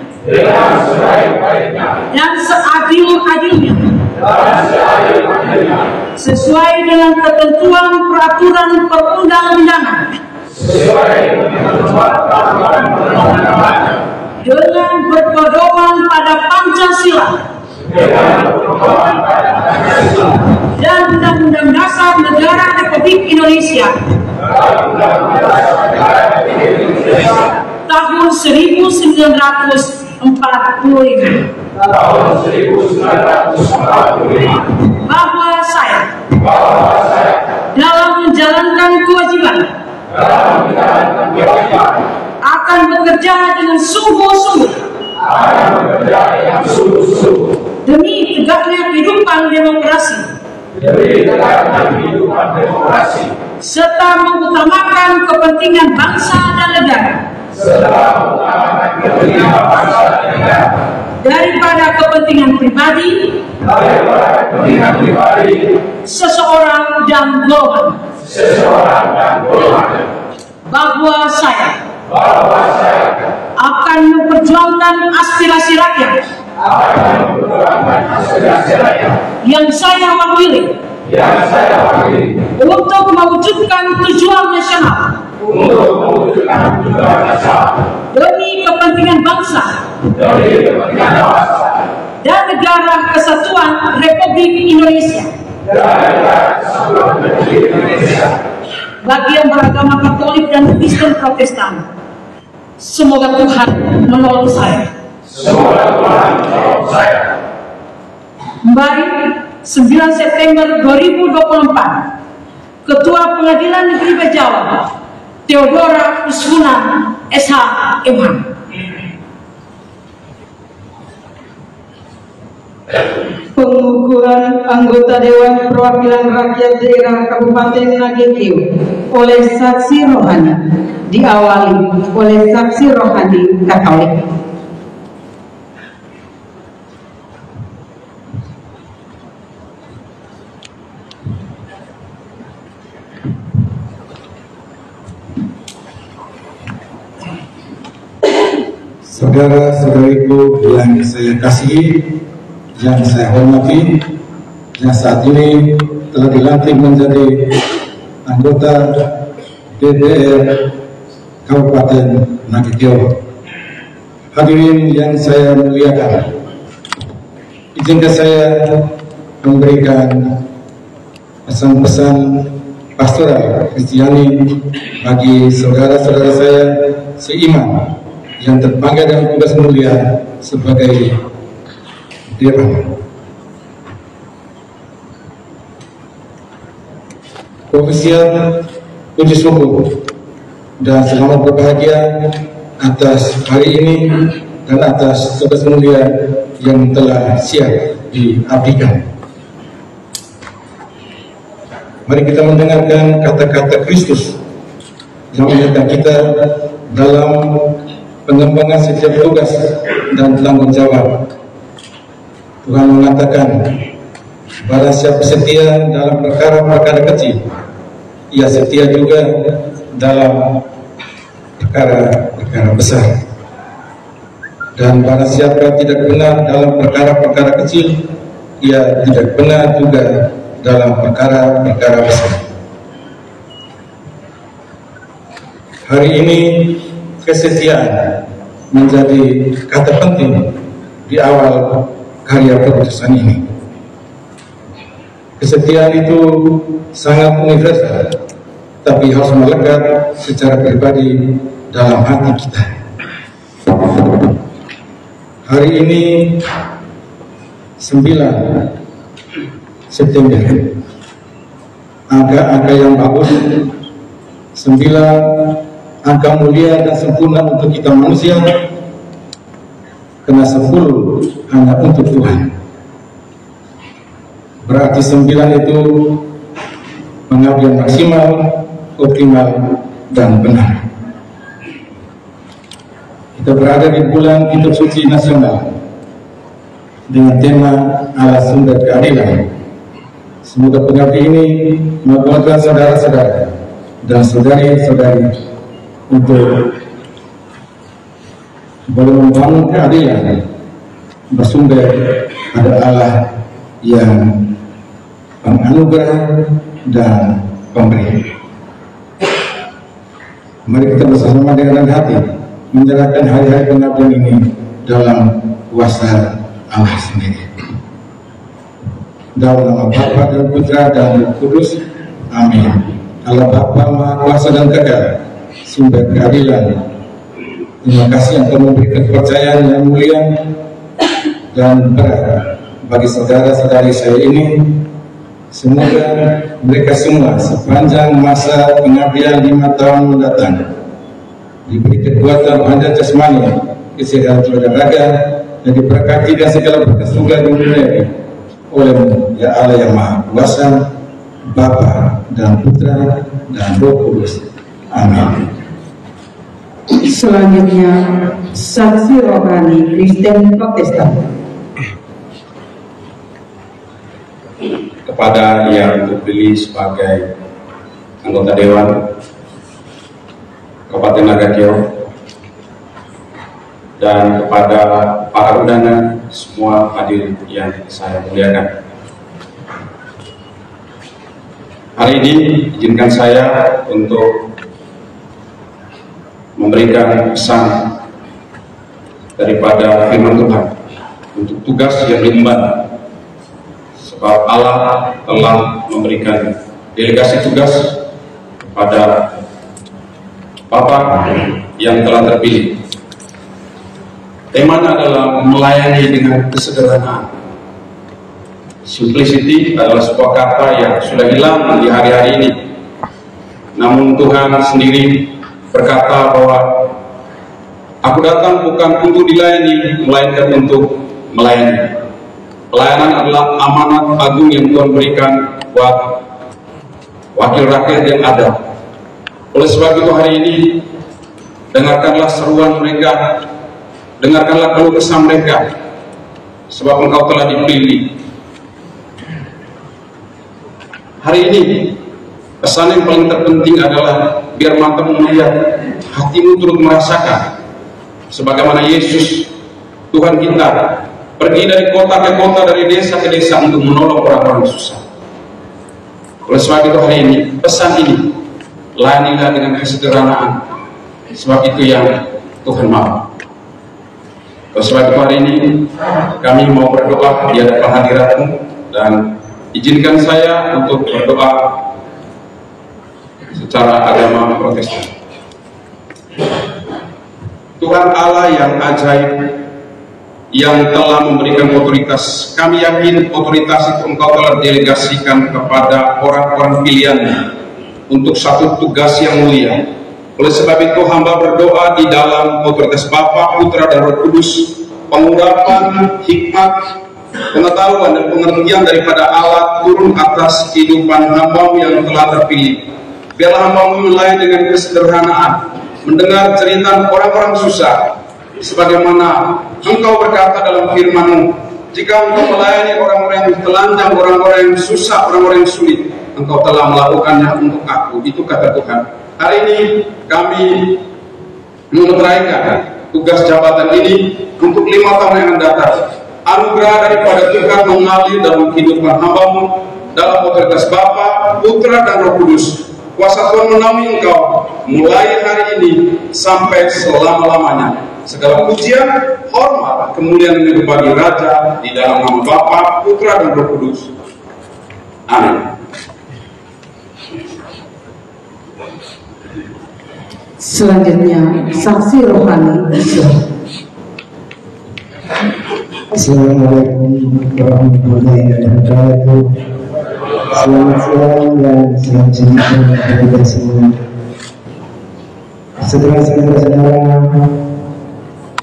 dan seadil-adilnya sesuai dengan ketentuan peraturan perundang-undangan dengan berpedoman pada Pancasila dan Undang-Undang Dasar Negara Republik Indonesia tahun 1945 bahwa saya dalam menjalankan kewajiban akan bekerja dengan sungguh-sungguh demi tegaknya kehidupan demokrasi serta mengutamakan kepentingan bangsa dan negara daripada kepentingan pribadi seseorang dan golongan. Bahwa saya akan memperjuangkan aspirasi rakyat yang saya wakili untuk mewujudkan tujuan nasional demi kepentingan bangsa dan negara kesatuan Republik Indonesia. Bagi yang beragama Katolik dan Kristen Protestan, semoga Tuhan menolong saya. Mari 9 September 2024, Ketua Pengadilan Negeri Bejawa, Theodora Kusuma SH MH. Pengukuran anggota Dewan Perwakilan Rakyat Daerah Kabupaten Nagekeo oleh saksi rohani diawali oleh saksi rohani Katolik. Saudara-saudariku yang saya kasihi, yang saya hormati, yang saat ini telah dilantik menjadi anggota DPR Kabupaten Nagekeo. Hadirin yang saya muliakan, izinkan saya memberikan pesan-pesan pastoral Kristiani bagi saudara-saudara saya seiman yang terpanggil dalam tugas mulia sebagai Dewan. Profesian puji syukur dan selamat berbahagia atas hari ini dan atas tugas mulia yang telah siap diabdikan. Mari kita mendengarkan kata-kata Kristus yang mengingatkan kita dalam pengembangan setiap tugas dan tanggung jawab. Tuhan mengatakan, barang siapa setia dalam perkara-perkara kecil, ia setia juga dalam perkara-perkara besar. Dan barang siapa tidak benar dalam perkara-perkara kecil, ia tidak benar juga dalam perkara-perkara besar. Hari ini kesetiaan menjadi kata penting di awal karya keputusan ini. Kesetiaan itu sangat universal, tapi harus melekat secara pribadi dalam hati kita. Hari ini 9 September, angka-angka yang bagus, 9 angka mulia dan sempurna untuk kita manusia, karena 10 hanya untuk Tuhan. Berarti 9 itu pengabdian maksimal, optimal, dan benar. Kita berada di bulan Kitab Suci Nasional dengan tema Allah Sumber Keadilan. Semoga pengabdi ini menguatkan saudara-saudara dan saudari-saudari untuk boleh membangun keadilan bersumber pada Allah yang penganugerah dan pemberi. Mari kita bersama dengan hati menyerahkan hari-hari pengabdian ini dalam kuasa Allah sendiri. Dalam nama Bapa dan Putra dan Roh Kudus. Amin. Allah Bapa Maha Kuasa dan Kekal, sumber keadilan, Terima kasih yang telah memberikan kepercayaan yang mulia dan berat bagi saudara-saudari saya ini. Semoga mereka semua sepanjang masa pengabdian 5 tahun mendatang diberi kekuatan badan jasmani, kesehatan dan raga, dan diberkati dan segala berkat surga dunia oleh-Mu ya Allah yang Maha Kuasa, Bapa dan Putra dan Roh Kudus. Amin. Selanjutnya, saksi rohani Kristen Protestan. Kepada yang terpilih sebagai anggota Dewan Kabupaten Nagakeo dan kepada para undangan semua hadirin yang saya muliakan. Hari ini izinkan saya untuk memberikan pesan daripada firman Tuhan untuk tugas yang diemban, sebab Allah telah memberikan delegasi tugas kepada Bapak yang telah terpilih. Temanya adalah melayani dengan kesederhanaan. Simplicity adalah sebuah kata yang sudah hilang di hari-hari ini. Namun Tuhan sendiri berkata bahwa aku datang bukan untuk dilayani, melainkan untuk melayani. Pelayanan adalah amanat agung yang Tuhan berikan buat wakil rakyat yang ada. Oleh sebab itu hari ini, dengarkanlah seruan mereka, dengarkanlah keluh kesah mereka, sebab engkau telah dipilih. Hari ini, pesan yang paling terpenting adalah biar matamu melihat, hatimu turut merasakan sebagaimana Yesus Tuhan kita pergi dari kota ke kota, dari desa ke desa untuk menolong orang-orang susah. Oleh sebab itu hari ini, pesan ini layanilah dengan kesederhanaan, sebab itu yang Tuhan mau. Oleh sebab itu hari ini kami mau berdoa di hadapan hadiratmu, dan izinkan saya untuk berdoa secara agama Protestan. Tuhan Allah yang ajaib, yang telah memberikan otoritas, kami yakin otoritas itu engkau telah delegasikan kepada orang-orang pilihan untuk satu tugas yang mulia. Oleh sebab itu hamba berdoa di dalam otoritas Bapa, Putra dan Roh Kudus, pengurapan, hikmat, pengetahuan dan pengertian daripada Allah turun atas kehidupan hamba yang telah terpilih. Biarlah hamba melayani dengan kesederhanaan, mendengar cerita orang-orang susah, sebagaimana engkau berkata dalam firman-Mu, jika engkau melayani orang-orang yang telanjang, orang-orang yang susah, orang-orang yang sulit, engkau telah melakukannya untuk aku. Itu kata Tuhan. Hari ini kami memeteraikan tugas jabatan ini untuk 5 tahun yang akan datang. Anugerah daripada Tuhan mengalir dalam kehidupan hamba-Mu, dalam otoritas Bapa, Putra dan Roh Kudus. Kuasa Tuhan menaungi engkau mulai hari ini sampai selama-lamanya. Segala pujian, hormat, kemuliaan yang bagi Raja di dalam nama Bapa, Putra dan Roh Kudus. Amin. Selanjutnya, saksi rohani Islam. Assalamualaikum warahmatullahi wabarakatuh. Selamat siang dan selamat siang kepada kita semua. Setelah saudara-saudara,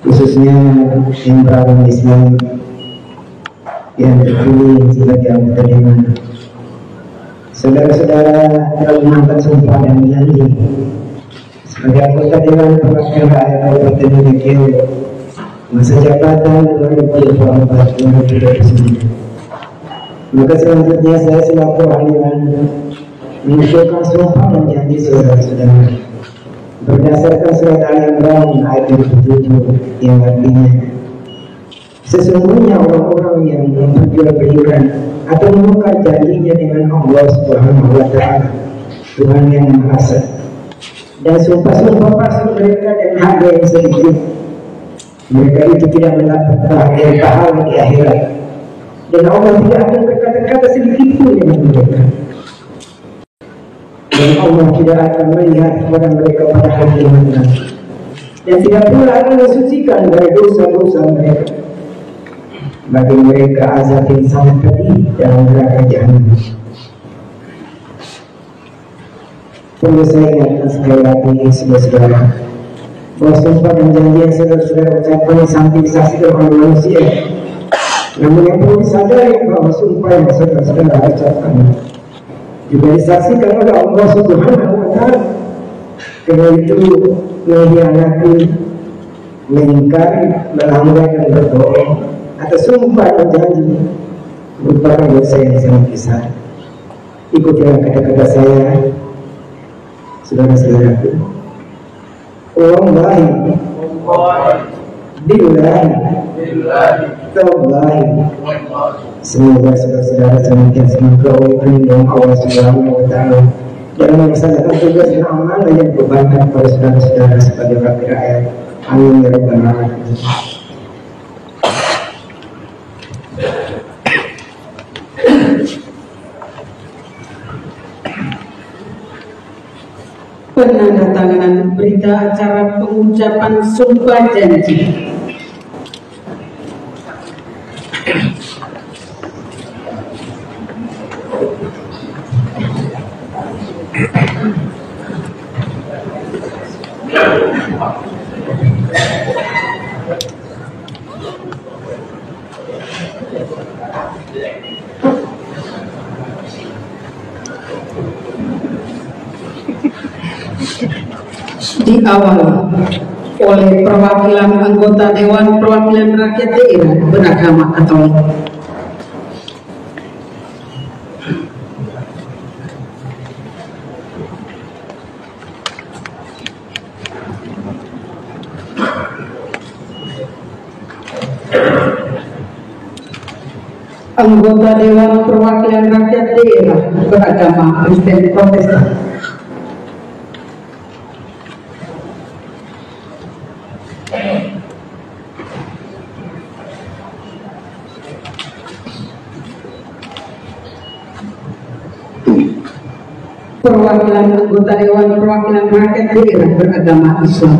khususnya yang beragama Islam yang terpilih sebagai anggota Dewan, saudara-saudara telah menangkap sumpah dan janji sebagai anggota Dewan Perwakilan Rakyat Kabupaten Nagakeo masa jabatan 2024-2029. Maka selanjutnya saya selaku ahliwan mengucapkan sumpah dan janji saudara-saudara berdasarkan surat Al-Imran ayat 27 yang artinya, sesungguhnya orang-orang yang berjual-belikan atau menukar janjinya dengan Allah Subhanahu wa Ta'ala, Tuhan yang Maha Esa, dan sumpah-sumpah palsu mereka dengan harga yang sedikit, mereka itu tidak mendapat pahala di akhirat, dan Allah tidak akan berkata-kata sedikit pun dengan mereka, dan Allah tidak akan melihat kepada mereka pada hari kiamat nanti. dan tidak pula akan mensucikan dari dosa-dosa mereka. Bagi mereka azab yang sangat pedih dalam neraka jahanam. Perlu saya ingatkan sekali lagi, saudara-saudara, bahwa sumpah dan janji yang saudara-saudara ucapkan yang sampai disaksikan oleh manusia, namun yang perlu disadari bahwa sumpah yang saudara-saudara ucapkan juga disaksikan oleh Allah Subhanahu wa Ta'ala. Karena itu mengkhianati, mengingkari, melanggar dan berbohong atas sumpah dan janji merupakan dosa yang sangat besar. Ikutilah kata-kata saya, saudara-saudaraku. Wallahi, billahi, tallahi. Semoga saudara-saudara senantiasa mengetahui perlindungan Allah Subhanahu wa Ta'ala dalam melaksanakan tugas dan amanah yang dibebankan kepada saudara-saudara sebagai wakil rakyat. Amin ya rabbal alamin. Penandatanganan berita acara pengucapan sumpah janji. Diawali oleh perwakilan anggota Dewan Perwakilan Rakyat Daerah Beragama Katolik. Anggota Dewan Perwakilan Rakyat Daerah Beragama Kristen Protestan. Perwakilan anggota Dewan Perwakilan Rakyat Daerah Beragama Islam.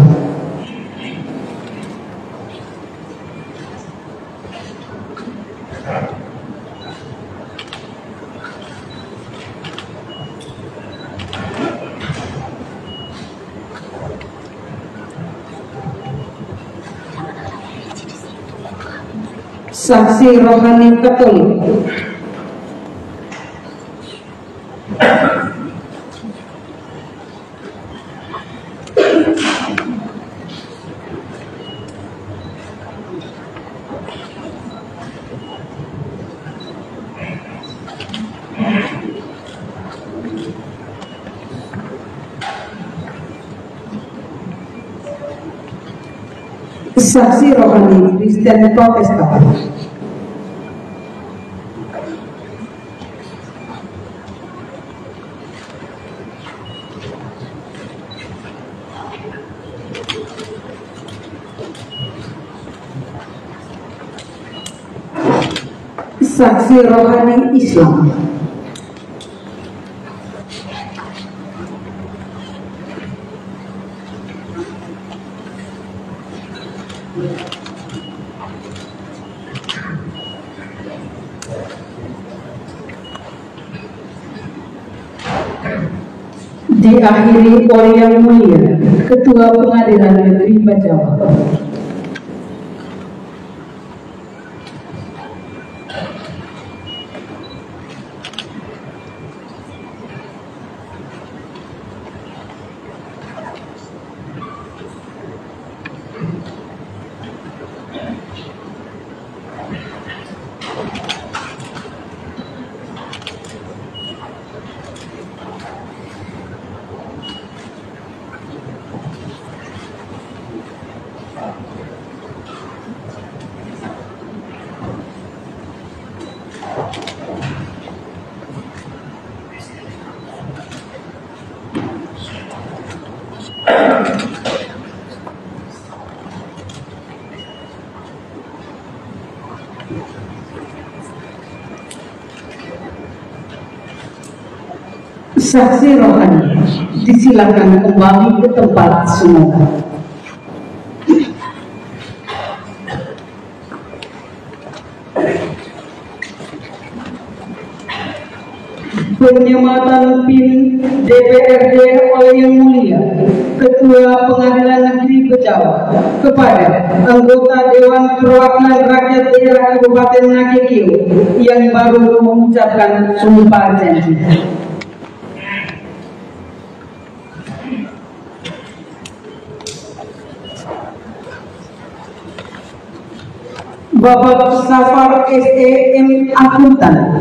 Saksi rohani Katolik. Saksi rohani Kristen Protestan. Saksi rohani Islam. Diakhiri oleh Yang Mulia Ketua Pengadilan Negeri Bajawa. Saksi rohani disilakan kembali ke tempat semula. Penyematan PIN DPRD oleh Yang Mulia Ketua Pengadilan Negeri Bejawa kepada anggota Dewan Perwakilan Rakyat Daerah Kabupaten Nagekeo yang baru mengucapkan sumpah janji. Bapak Safar SEM Akuntan.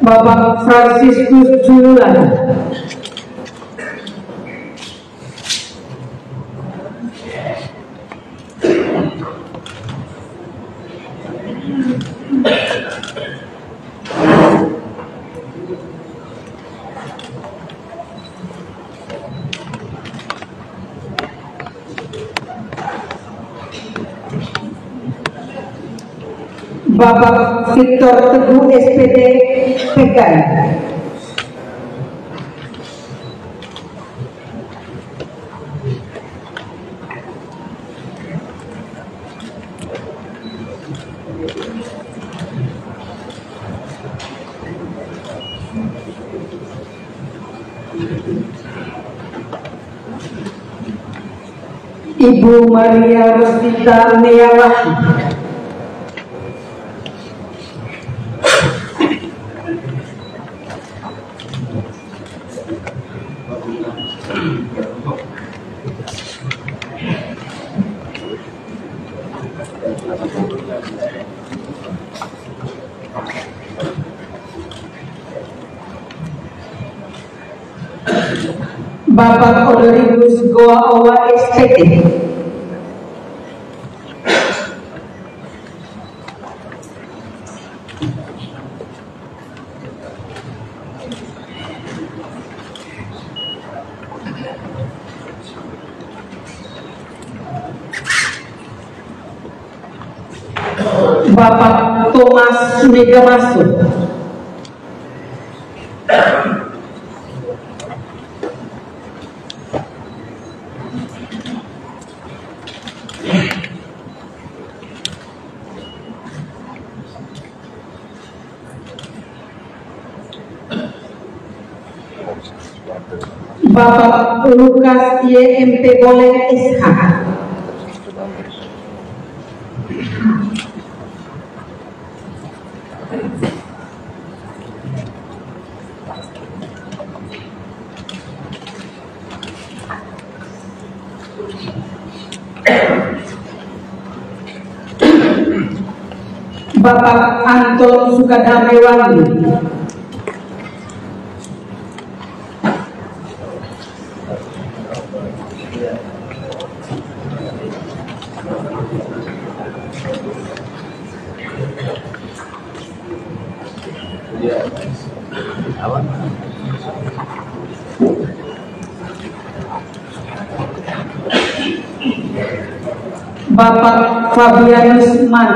Bapak Franciscus Jululan. Bapak Victor Teguh SPD PKI. Ibu Maria Rosita Meyawati. Bapak Honoribus Goa Owa SPD. Bapak Thomas Megamasuk. Bapak Lukas YMP Boleh SH. Bapak Anton Sukadamewangi. Bapak Fabianus Man.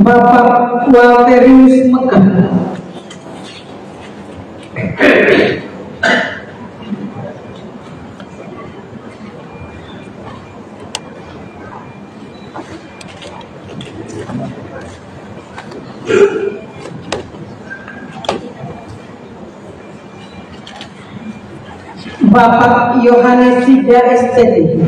Bapak Walterius Mekah. Bapak Yohanes Sida STD.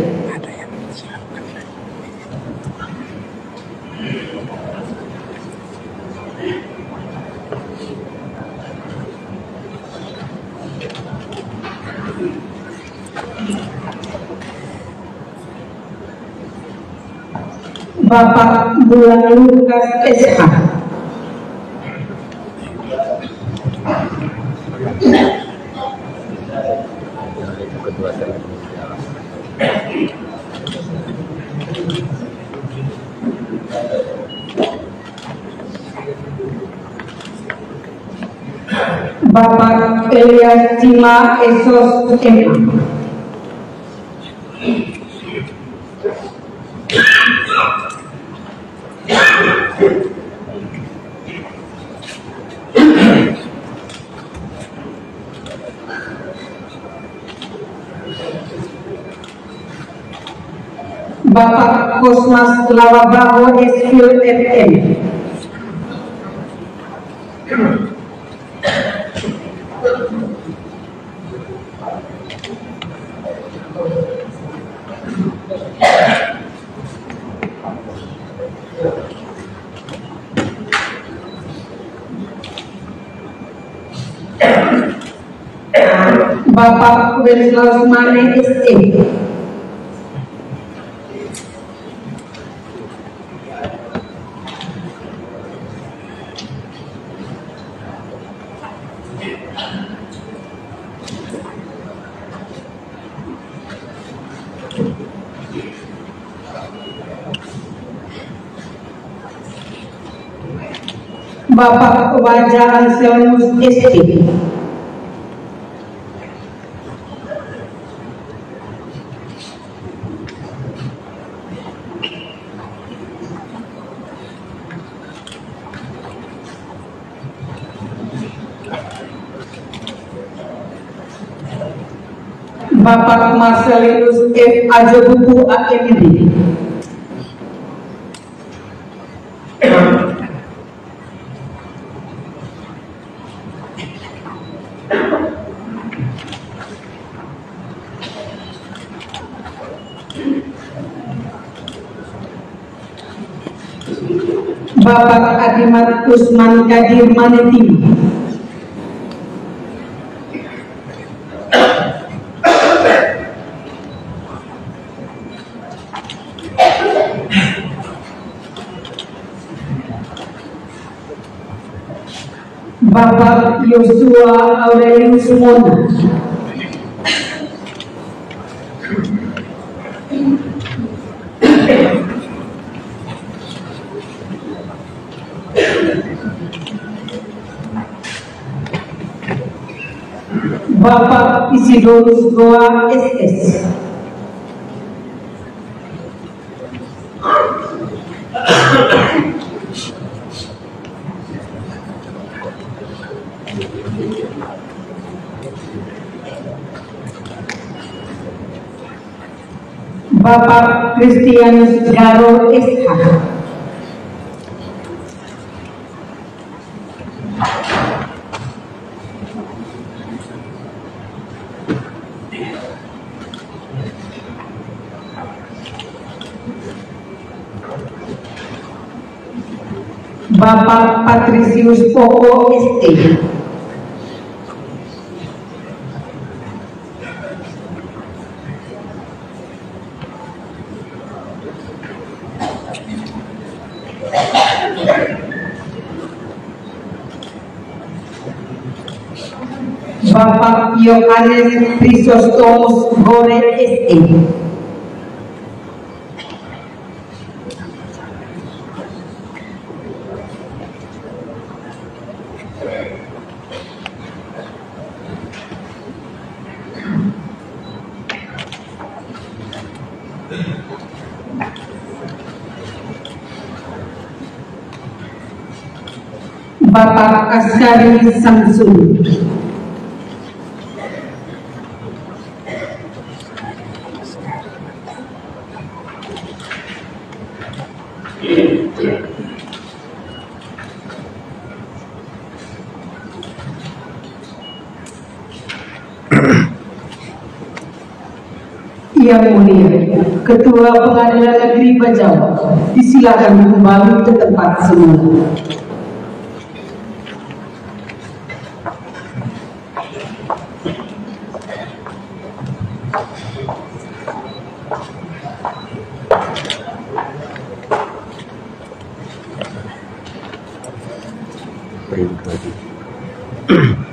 Bapak Bulan Lukas SH. Bapak Elias Cima Esos M. Bapak Kosmas Lawabaho Esfil FM. Bapak Wenslaus Mane SE. Bapak Wajah Anselmus SE. Bapak Marcelinus F. Ajobuku AMD. Bapak Adimat Usman Kadir Maneti. Bapak Yosua Aurelius Mona. Bapak Isidorus Goa SS. Bapak Kristianus Garo SH. Bapak Patrisius Poko ST. Bapak Yohanes Chrysostomus Gore SE. Bapak Askari Samsul. Yang Mulia Ketua Pengadilan Negeri Bajawa, disilakan kembali ke tempat semula.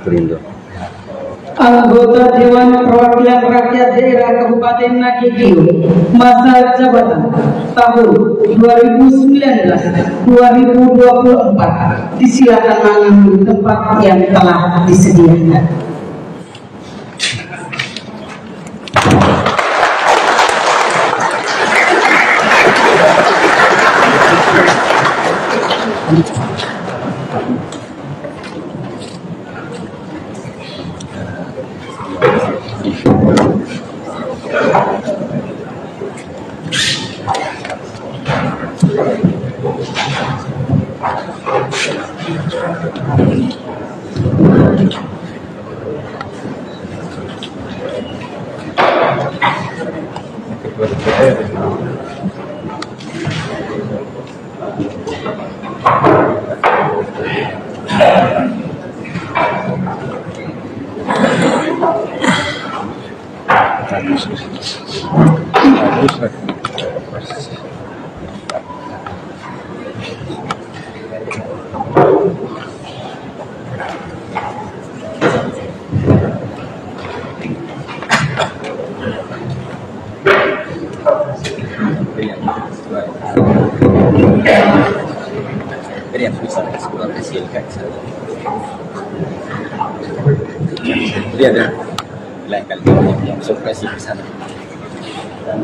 Perindo. Anggota Dewan Perwakilan Rakyat Daerah Kabupaten Nagegeo masa jabatan tahun 2019-2024 disilakan mengambil tempat yang telah disediakan.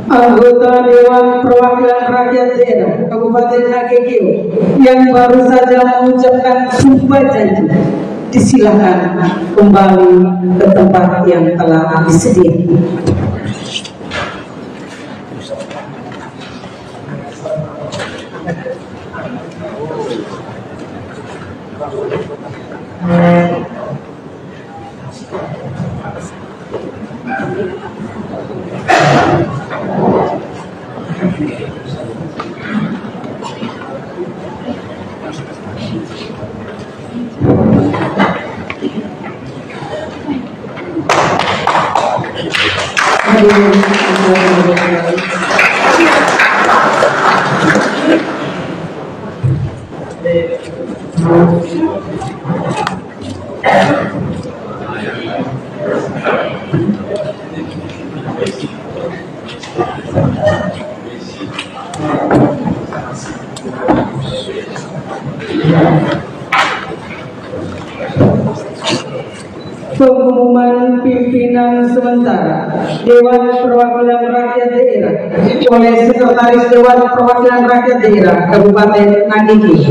Anggota Dewan Perwakilan Rakyat Daerah Kabupaten Nagegeo yang baru saja mengucapkan sumpah janji disilakan kembali ke tempat yang telah disediakan. Pengumuman pimpinan sementara Dewan Perwakilan Rakyat Daerah oleh Sekretaris Dewan Perwakilan Rakyat Daerah Kabupaten Nagegeo.